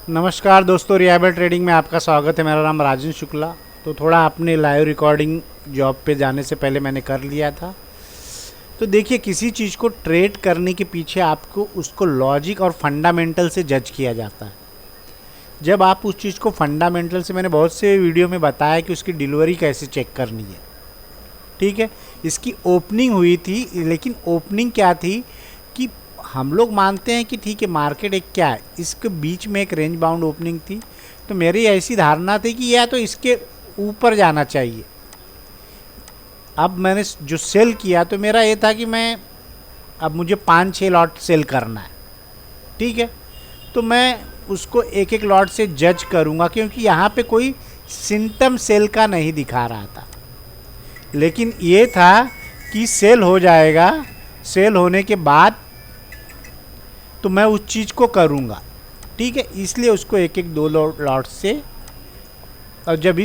नमस्कार दोस्तों, रियाबल ट्रेडिंग में आपका स्वागत है। मेरा नाम राजन शुक्ला। तो थोड़ा अपने लाइव रिकॉर्डिंग जॉब पे जाने से पहले मैंने कर लिया था। तो देखिए, किसी चीज़ को ट्रेड करने के पीछे आपको उसको लॉजिक और फंडामेंटल से जज किया जाता है। जब आप उस चीज़ को फंडामेंटल से, मैंने बहुत से वीडियो में बताया कि उसकी डिलीवरी कैसे चेक करनी है, ठीक है। इसकी ओपनिंग हुई थी, लेकिन ओपनिंग क्या थी कि हम लोग मानते हैं कि ठीक है, मार्केट एक क्या है, इसके बीच में एक रेंज बाउंड ओपनिंग थी। तो मेरी ऐसी धारणा थी कि या तो इसके ऊपर जाना चाहिए। अब मैंने जो सेल किया तो मेरा ये था कि मैं, अब मुझे 5-6 लॉट सेल करना है, ठीक है। तो मैं उसको एक एक लॉट से जज करूँगा, क्योंकि यहाँ पे कोई सिम्टम सेल का नहीं दिखा रहा था। लेकिन ये था कि सेल हो जाएगा, सेल होने के बाद तो मैं उस चीज़ को करूँगा, ठीक है। इसलिए उसको एक एक दो लॉट से, और जब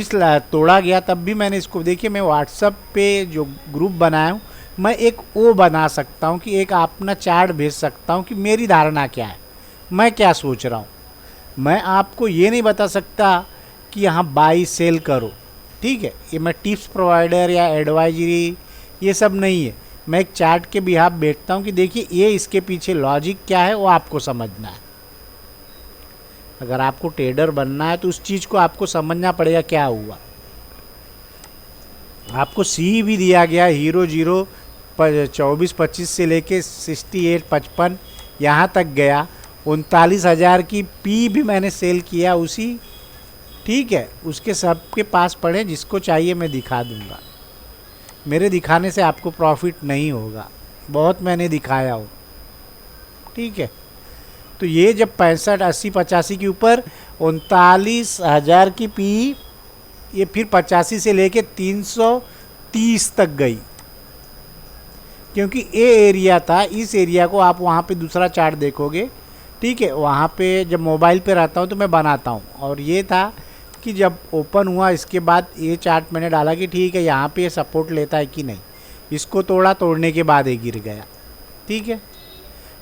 तोड़ा गया तब भी मैंने इसको, देखिए मैं व्हाट्सअप पे जो ग्रुप बनाया हूँ, मैं एक वो बना सकता हूँ कि एक अपना चार्ट भेज सकता हूँ कि मेरी धारणा क्या है, मैं क्या सोच रहा हूँ। मैं आपको ये नहीं बता सकता कि यहाँ बाई सेल करो, ठीक है। ये मैं टिप्स प्रोवाइडर या एडवाइजरी ये सब नहीं है। मैं एक चार्ट के बिहाफ बैठता हूँ कि देखिए ये इसके पीछे लॉजिक क्या है, वो आपको समझना है। अगर आपको ट्रेडर बनना है तो उस चीज़ को आपको समझना पड़ेगा क्या हुआ। आपको सी भी दिया गया, हीरो जीरो 24-25 से लेके 68-55 यहाँ तक गया। 39,000 की पी भी मैंने सेल किया उसी, ठीक है। उसके सबके पास पड़े, जिसको चाहिए मैं दिखा दूंगा। मेरे दिखाने से आपको प्रॉफिट नहीं होगा, बहुत मैंने दिखाया हो, ठीक है। तो ये जब 65-80-85 के ऊपर 39,000 की पी, ये फिर 85 से लेके 330 तक गई, क्योंकि ये एरिया था। इस एरिया को आप वहाँ पे दूसरा चार्ट देखोगे, ठीक है। वहाँ पे जब मोबाइल पे रहता हूँ तो मैं बनाता हूँ, और ये था कि जब ओपन हुआ इसके बाद ये चार्ट मैंने डाला कि ठीक है यहाँ पे ये सपोर्ट लेता है कि नहीं। इसको तोड़ा, तोड़ने के बाद ये गिर गया, ठीक है।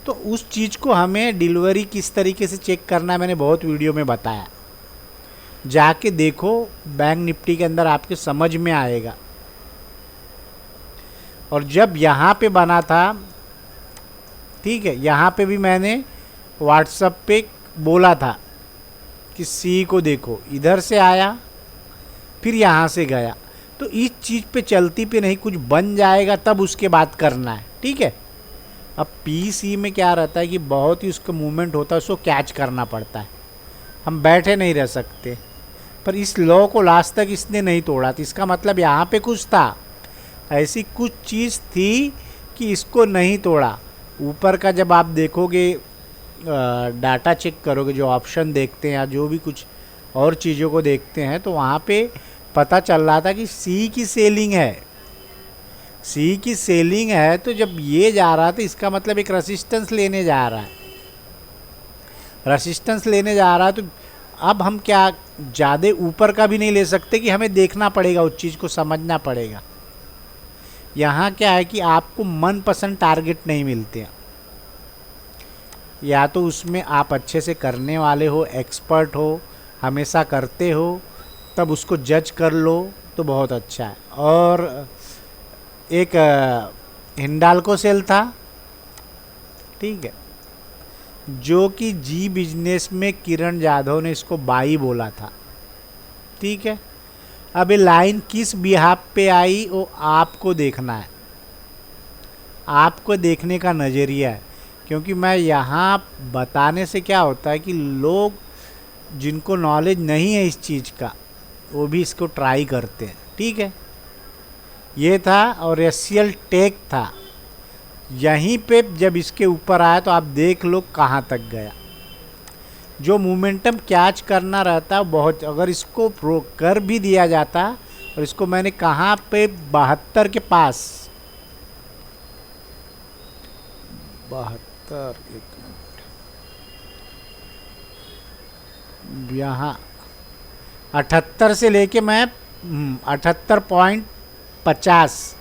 तो उस चीज़ को हमें डिलीवरी किस तरीके से चेक करना है मैंने बहुत वीडियो में बताया। जाके देखो, बैंक निफ्टी के अंदर आपके समझ में आएगा। और जब यहाँ पे बना था, ठीक है, यहाँ पे भी मैंने व्हाट्सएप पे बोला था कि सी को देखो, इधर से आया फिर यहाँ से गया। तो इस चीज़ पे चलती पे नहीं, कुछ बन जाएगा तब उसके बाद करना है, ठीक है। अब पीसी में क्या रहता है कि बहुत ही उसका मूवमेंट होता है, उसको कैच करना पड़ता है। हम बैठे नहीं रह सकते। पर इस लॉ को लास्ट तक इसने नहीं तोड़ा, तो इसका मतलब यहाँ पे कुछ था, ऐसी कुछ चीज़ थी कि इसको नहीं तोड़ा। ऊपर का जब आप देखोगे, डाटा चेक करोगे, जो ऑप्शन देखते हैं या जो भी कुछ और चीज़ों को देखते हैं, तो वहाँ पे पता चल रहा था कि सी की सेलिंग है, सी की सेलिंग है। तो जब ये जा रहा था, इसका मतलब एक रेसिस्टेंस लेने जा रहा है, रेसिस्टेंस लेने जा रहा है। तो अब हम क्या, ज़्यादा ऊपर का भी नहीं ले सकते, कि हमें देखना पड़ेगा, उस चीज़ को समझना पड़ेगा। यहाँ क्या है कि आपको मनपसंद टारगेट नहीं मिलते हैं, या तो उसमें आप अच्छे से करने वाले हो, एक्सपर्ट हो, हमेशा करते हो, तब उसको जज कर लो तो बहुत अच्छा है। और एक हिंडाल्को सेल था, ठीक है, जो कि जी बिजनेस में किरण जाधव ने इसको बाई बोला था, ठीक है। अब ये लाइन किस बिहाफ पे आई वो आपको देखना है, आपको देखने का नज़रिया है। क्योंकि मैं यहाँ बताने से क्या होता है कि लोग जिनको नॉलेज नहीं है इस चीज़ का, वो भी इसको ट्राई करते हैं, ठीक है। ये था, और एससीएल टेक था। यहीं पे जब इसके ऊपर आया तो आप देख लो कहाँ तक गया। जो मोमेंटम कैच करना रहता बहुत, अगर इसको कर भी दिया जाता, और इसको मैंने कहाँ पे 72 के पास, 72, एक मिनट, यहाँ 78 से लेके मैं 78.50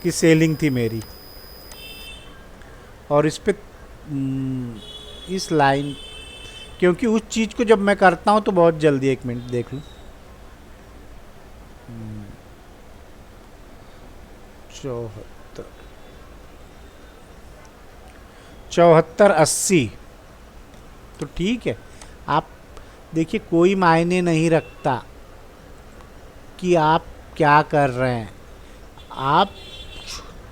की सेलिंग थी मेरी। और इस पे इस लाइन क्योंकि उस चीज़ को जब मैं करता हूँ तो बहुत जल्दी, 1 मिनट देख लूँ, 74, 74, 80, तो ठीक है। आप देखिए, कोई मायने नहीं रखता कि आप क्या कर रहे हैं, आप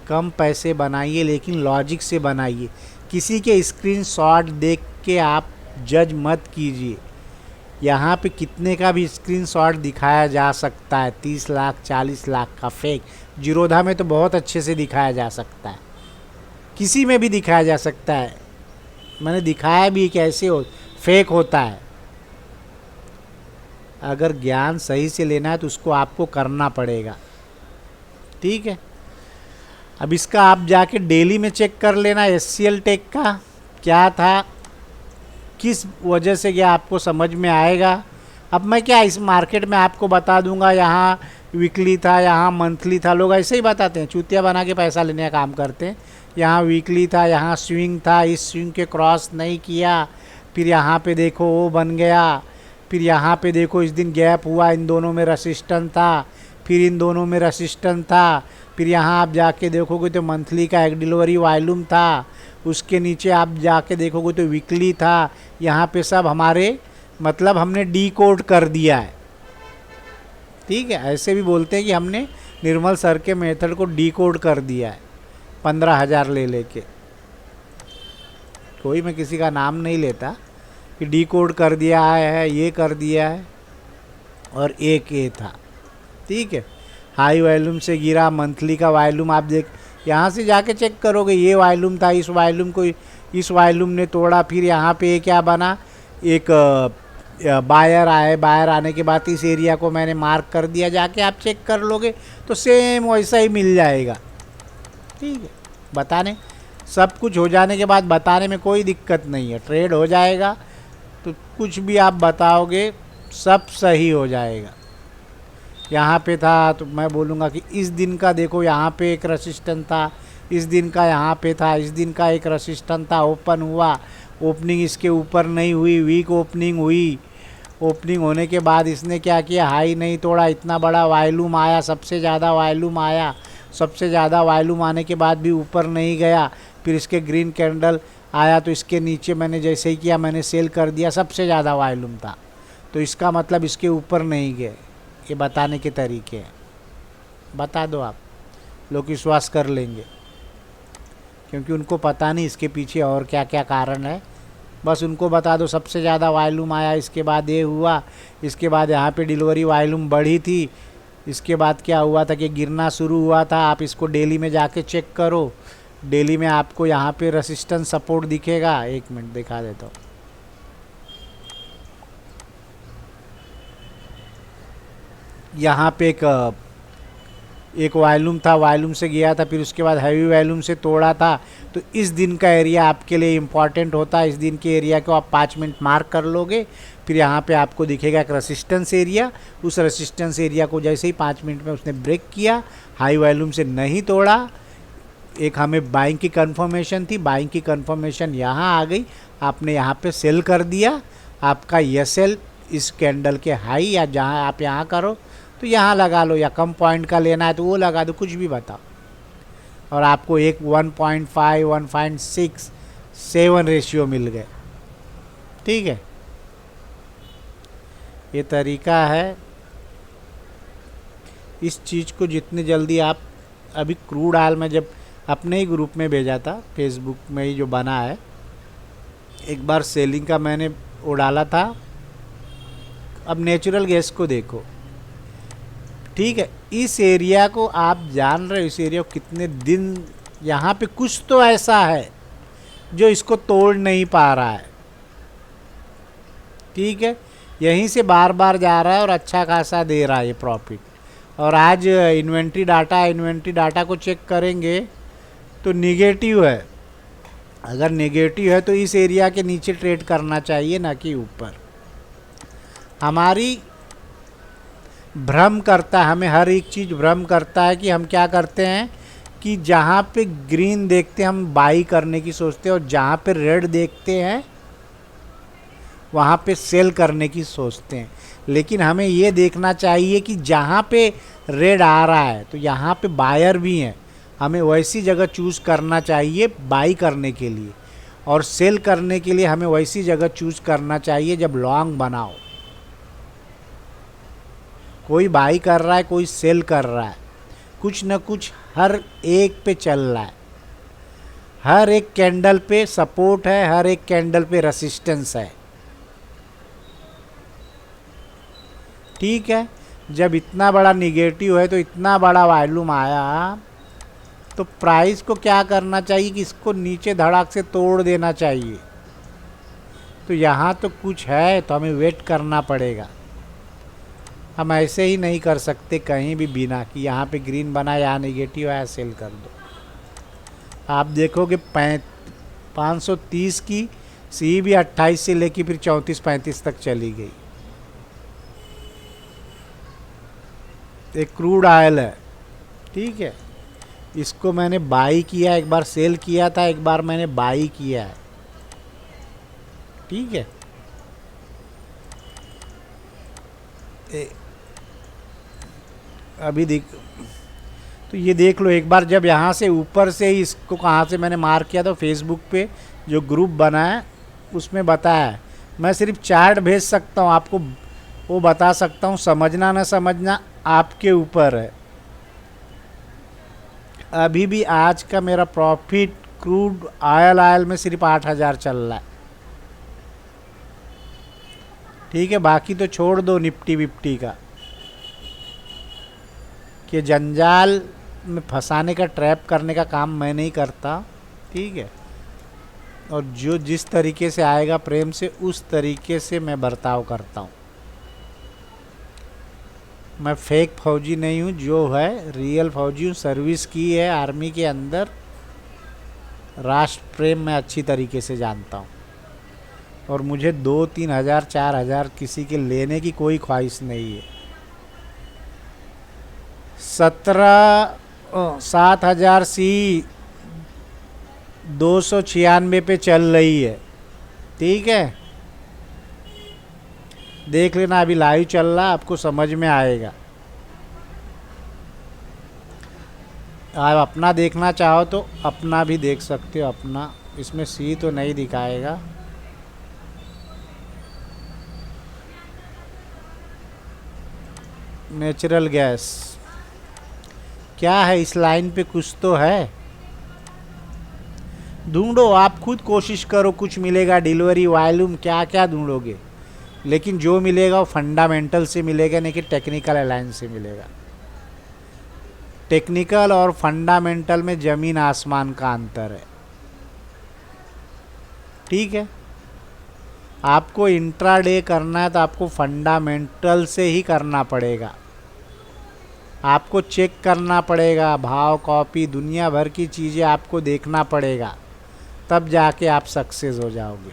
कम पैसे बनाइए लेकिन लॉजिक से बनाइए। किसी के स्क्रीनशॉट देख के आप जज मत कीजिए। यहाँ पे कितने का भी स्क्रीनशॉट दिखाया जा सकता है, 30 लाख 40 लाख का फेक। जीरोधा में तो बहुत अच्छे से दिखाया जा सकता है, किसी में भी दिखाया जा सकता है। मैंने दिखाया भी कैसे हो फेक होता है। अगर ज्ञान सही से लेना है तो उसको आपको करना पड़ेगा, ठीक है। अब इसका आप जाके डेली में चेक कर लेना, SCL टेक का क्या था, किस वजह से क्या आपको समझ में आएगा। अब मैं क्या इस मार्केट में आपको बता दूंगा यहाँ वीकली था, यहाँ मंथली था। लोग ऐसे ही बताते हैं, चूतिया बना के पैसा लेने का काम करते हैं। यहाँ वीकली था, यहाँ स्विंग था, इस स्विंग के क्रॉस नहीं किया, फिर यहाँ पे देखो वो बन गया, फिर यहाँ पे देखो इस दिन गैप हुआ, इन दोनों में रेसिस्टेंस था, फिर इन दोनों में रेसिस्टेंस था, फिर यहाँ आप जाके देखोगे तो मंथली का एक डिलीवरी वॉल्यूम था, उसके नीचे आप जाके देखोगे तो वीकली था। यहाँ पे सब हमारे मतलब हमने डी कोड कर दिया है, ठीक है। ऐसे भी बोलते हैं कि हमने निर्मल सर के मेथड को डी कोड कर दिया है, 15,000 ले लेके। कोई मैं किसी का नाम नहीं लेता कि डी कोड कर दिया है, ये कर दिया है, और एक ये था, ठीक है। हाई वॉल्यूम से गिरा, मंथली का वॉल्यूम आप देख, यहाँ से जाके चेक करोगे, ये वॉल्यूम था, इस वॉल्यूम को इस वॉल्यूम ने तोड़ा, फिर यहाँ पे क्या बना, एक बायर आए, बायर आने के बाद इस एरिया को मैंने मार्क कर दिया, जाके आप चेक कर लोगे तो सेम वैसा ही मिल जाएगा, ठीक है। बताने सब कुछ हो जाने के बाद बताने में कोई दिक्कत नहीं है, ट्रेड हो जाएगा तो कुछ भी आप बताओगे सब सही हो जाएगा। यहाँ पे था तो मैं बोलूँगा कि इस दिन का देखो, यहाँ पे एक रेसिस्टेंस था, इस दिन का यहाँ पे था, इस दिन का एक रेसिस्टेंस था, ओपन हुआ, ओपनिंग इसके ऊपर नहीं हुई, वीक ओपनिंग हुई। ओपनिंग होने के बाद इसने क्या किया, हाई नहीं तोड़ा, इतना बड़ा वॉल्यूम आया, सबसे ज़्यादा वॉल्यूम आया, सबसे ज़्यादा वॉल्यूम आने के बाद भी ऊपर नहीं गया, फिर इसके ग्रीन कैंडल आया तो इसके नीचे मैंने जैसे ही किया मैंने सेल कर दिया, सबसे ज़्यादा वॉल्यूम था, तो इसका मतलब इसके ऊपर नहीं गए। ये बताने के तरीके हैं, बता दो आप, लोग विश्वास कर लेंगे, क्योंकि उनको पता नहीं इसके पीछे और क्या क्या कारण है। बस उनको बता दो सबसे ज़्यादा वॉल्यूम आया, इसके बाद ये हुआ, इसके बाद यहाँ पे डिलीवरी वॉल्यूम बढ़ी थी, इसके बाद क्या हुआ था कि गिरना शुरू हुआ था। आप इसको डेली में जाके चेक करो, डेली में आपको यहाँ पे रेसिस्टेंस सपोर्ट दिखेगा। 1 मिनट दिखा देता हूँ, यहाँ पे एक वॉल्यूम था, वॉल्यूम से गया था, फिर उसके बाद हैवी वॉल्यूम से तोड़ा था। तो इस दिन का एरिया आपके लिए इम्पॉर्टेंट होता है, इस दिन के एरिया को आप 5 मिनट मार्क कर लोगे, फिर यहाँ पे आपको दिखेगा एक रेसिस्टेंस एरिया। उस रेसिस्टेंस एरिया को जैसे ही 5 मिनट में उसने ब्रेक किया, हाई वॉल्यूम से नहीं तोड़ा, एक हमें बाइंग की कंफर्मेशन थी, बाइंग की कंफर्मेशन यहाँ आ गई, आपने यहाँ पे सेल कर दिया। आपका एसएल इस कैंडल के हाई या जहाँ आप यहाँ करो तो यहाँ लगा लो, या कम पॉइंट का लेना है तो वो लगा दो, कुछ भी बताओ, और आपको एक 1.5 1.6 7 रेशियो मिल गए, ठीक है। ये तरीका है। इस चीज़ को जितने जल्दी आप, अभी क्रूड ऑयल में जब अपने ही ग्रुप में भेजा था, फेसबुक में ही जो बना है, एक बार सेलिंग का मैंने वो डाला था। अब नेचुरल गैस को देखो, ठीक है, इस एरिया को आप जान रहे हो, इस एरिया को कितने दिन, यहाँ पे कुछ तो ऐसा है जो इसको तोड़ नहीं पा रहा है, ठीक है। यहीं से बार बार जा रहा है और अच्छा खासा दे रहा है ये प्रॉफिट। और आज इन्वेंट्री डाटा को चेक करेंगे तो निगेटिव है। अगर नेगेटिव है तो इस एरिया के नीचे ट्रेड करना चाहिए, ना कि ऊपर। हमारी भ्रम करता है, हमें हर एक चीज़ भ्रम करता है कि हम क्या करते हैं कि जहाँ पे ग्रीन देखते हैं हम बाई करने की सोचते हैं, और जहाँ पे रेड देखते हैं वहाँ पे सेल करने की सोचते हैं। लेकिन हमें ये देखना चाहिए कि जहाँ पे रेड आ रहा है तो यहाँ पे बायर भी हैं, हमें वैसी जगह चूज़ करना चाहिए बाई करने के लिए, और सेल करने के लिए हमें वैसी जगह चूज़ करना चाहिए जब लॉन्ग बनाओ। कोई बाई कर रहा है, कोई सेल कर रहा है, कुछ न कुछ हर एक पे चल रहा है। हर एक कैंडल पे सपोर्ट है, हर एक कैंडल पे रेसिस्टेंस है। ठीक है, जब इतना बड़ा निगेटिव है तो इतना बड़ा वॉल्यूम आया तो प्राइस को क्या करना चाहिए कि इसको नीचे धड़ाक से तोड़ देना चाहिए। तो यहाँ तो कुछ है तो हमें वेट करना पड़ेगा। हम ऐसे ही नहीं कर सकते कहीं भी बिना कि यहाँ पे ग्रीन बना, यहाँ नेगेटिव आया सेल कर दो। आप देखोगे 530 की सी भी 28 से लेके फिर 34-35 तक चली गई। एक क्रूड ऑयल है, ठीक है, इसको मैंने बाई किया, एक बार सेल किया था, एक बार मैंने बाई किया है। ठीक है, अभी देख, तो ये देख लो एक बार, जब यहाँ से ऊपर से ही इसको कहाँ से मैंने मार्क किया था, फेसबुक पे जो ग्रुप बना है उसमें बताया है। मैं सिर्फ चार्ट भेज सकता हूँ आपको, वो बता सकता हूँ, समझना ना समझना आपके ऊपर है। अभी भी आज का मेरा प्रॉफिट क्रूड ऑयल में सिर्फ 8,000 चल रहा है। ठीक है, बाकी तो छोड़ दो निफ्टी विफ्टी का, कि जंजाल में फंसाने का, ट्रैप करने का काम मैं नहीं करता। ठीक है, और जो जिस तरीके से आएगा प्रेम से उस तरीके से मैं बर्ताव करता हूँ। मैं फेक फौजी नहीं हूँ, जो है रियल फौजी हूँ। सर्विस की है आर्मी के अंदर, राष्ट्र प्रेम मैं अच्छी तरीके से जानता हूँ, और मुझे 2-3 हज़ार 4,000 किसी के लेने की कोई ख्वाहिश नहीं है। 7,000 सी 296 पे चल रही है। ठीक है, देख लेना, अभी लाइव चल रहा, आपको समझ में आएगा। आप अपना देखना चाहो तो अपना भी देख सकते हो। अपना इसमें सी तो नहीं दिखाएगा। नेचुरल गैस क्या है इस लाइन पे, कुछ तो है, ढूंढो, आप खुद कोशिश करो, कुछ मिलेगा। डिलीवरी वॉल्यूम क्या क्या ढूंढोगे, लेकिन जो मिलेगा वो फंडामेंटल से मिलेगा, नहीं कि टेक्निकल अलायंस से मिलेगा। टेक्निकल और फंडामेंटल में ज़मीन आसमान का अंतर है। ठीक है, आपको इंट्राडे करना है तो आपको फंडामेंटल से ही करना पड़ेगा। आपको चेक करना पड़ेगा, भाव, कॉपी, दुनिया भर की चीज़ें आपको देखना पड़ेगा, तब जाके आप सक्सेस हो जाओगे।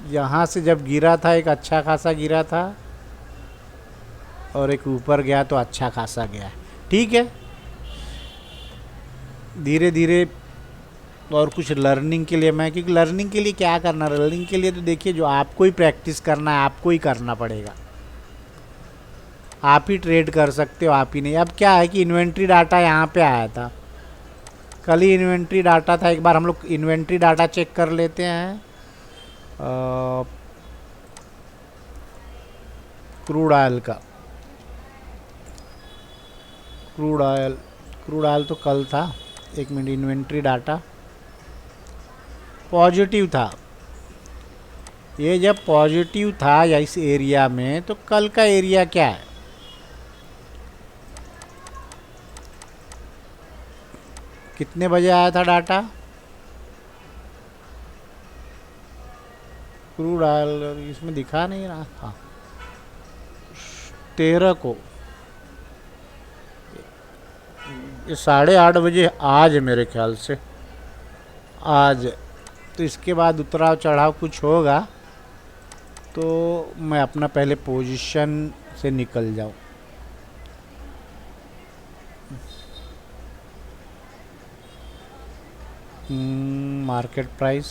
यहाँ से जब गिरा था, एक अच्छा खासा गिरा था, और एक ऊपर गया तो अच्छा खासा गया। ठीक है, धीरे धीरे, और कुछ लर्निंग के लिए मैं, क्योंकि लर्निंग के लिए क्या करना, लर्निंग के लिए तो देखिए जो आपको ही प्रैक्टिस करना है, आपको ही करना पड़ेगा। आप ही ट्रेड कर सकते हो, आप ही नहीं। अब क्या है कि इन्वेंट्री डाटा यहाँ पे आया था, कल ही इन्वेंट्री डाटा था। एक बार हम लोग इन्वेंट्री डाटा चेक कर लेते हैं। क्रूड ऑयल का, क्रूड ऑयल तो कल था। एक मिनट, इन्वेंट्री डाटा पॉजिटिव था। ये जब पॉजिटिव था या इस एरिया में, तो कल का एरिया क्या है, कितने बजे आया था डाटा? क्रूड ऑयल इसमें दिखा नहीं रहा था, 13 को, ये 8:30 बजे आज है मेरे ख्याल से, आज। तो इसके बाद उतराव चढ़ाव कुछ होगा तो मैं अपना पहले पोजीशन से निकल जाऊं। मार्केट प्राइस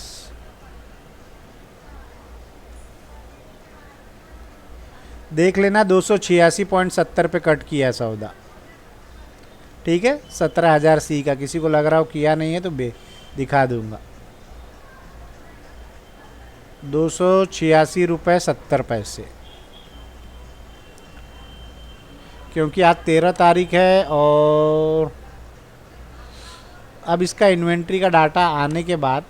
देख लेना, 286.70 पे कट किया है सौदा। ठीक है, 17,000 सी का। किसी को लग रहा हो किया नहीं है तो दिखा दूंगा। 286.70 रुपये, क्योंकि आज 13 तारीख है और अब इसका इन्वेंट्री का डाटा आने के बाद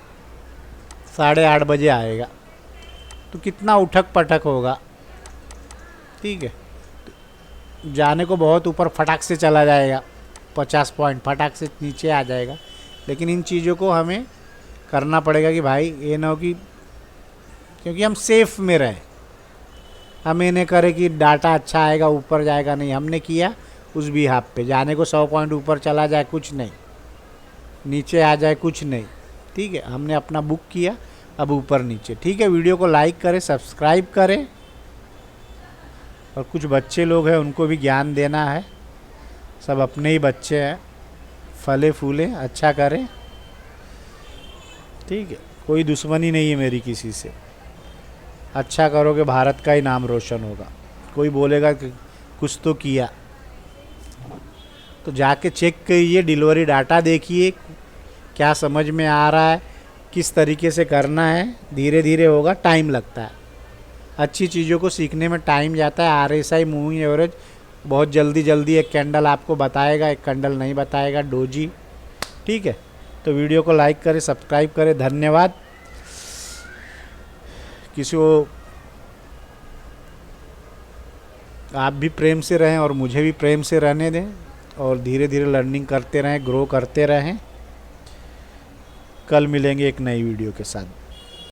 8:30 बजे आएगा, तो कितना उठक पटक होगा। ठीक है, जाने को बहुत ऊपर फटाक से चला जाएगा, 50 पॉइंट फटाक से नीचे आ जाएगा। लेकिन इन चीज़ों को हमें करना पड़ेगा कि भाई ये ना हो कि, क्योंकि हम सेफ में रहें। हम ये नहीं करें कि डाटा अच्छा आएगा ऊपर जाएगा, नहीं। हमने किया उस भी हाफ पे, जाने को 100 पॉइंट ऊपर चला जाए कुछ नहीं, नीचे आ जाए कुछ नहीं। ठीक है, हमने अपना बुक किया, अब ऊपर नीचे। ठीक है, वीडियो को लाइक करें, सब्सक्राइब करें, और कुछ बच्चे लोग हैं उनको भी ज्ञान देना है। सब अपने ही बच्चे हैं, फले फूले अच्छा करें। ठीक है, कोई दुश्मनी नहीं है मेरी किसी से। अच्छा करोगे भारत का ही नाम रोशन होगा। कोई बोलेगा कि कुछ तो किया, तो जाके चेक करिए, डिलीवरी डाटा देखिए क्या समझ में आ रहा है, किस तरीके से करना है। धीरे धीरे होगा, टाइम लगता है। अच्छी चीज़ों को सीखने में टाइम जाता है। RSI मूविंग एवरेज बहुत जल्दी एक कैंडल आपको बताएगा, एक कैंडल नहीं बताएगा, डोजी। ठीक है, तो वीडियो को लाइक करें, सब्सक्राइब करें। धन्यवाद। किसी को आप भी प्रेम से रहें और मुझे भी प्रेम से रहने दें, और धीरे धीरे लर्निंग करते रहें, ग्रो करते रहें। कल मिलेंगे एक नई वीडियो के साथ।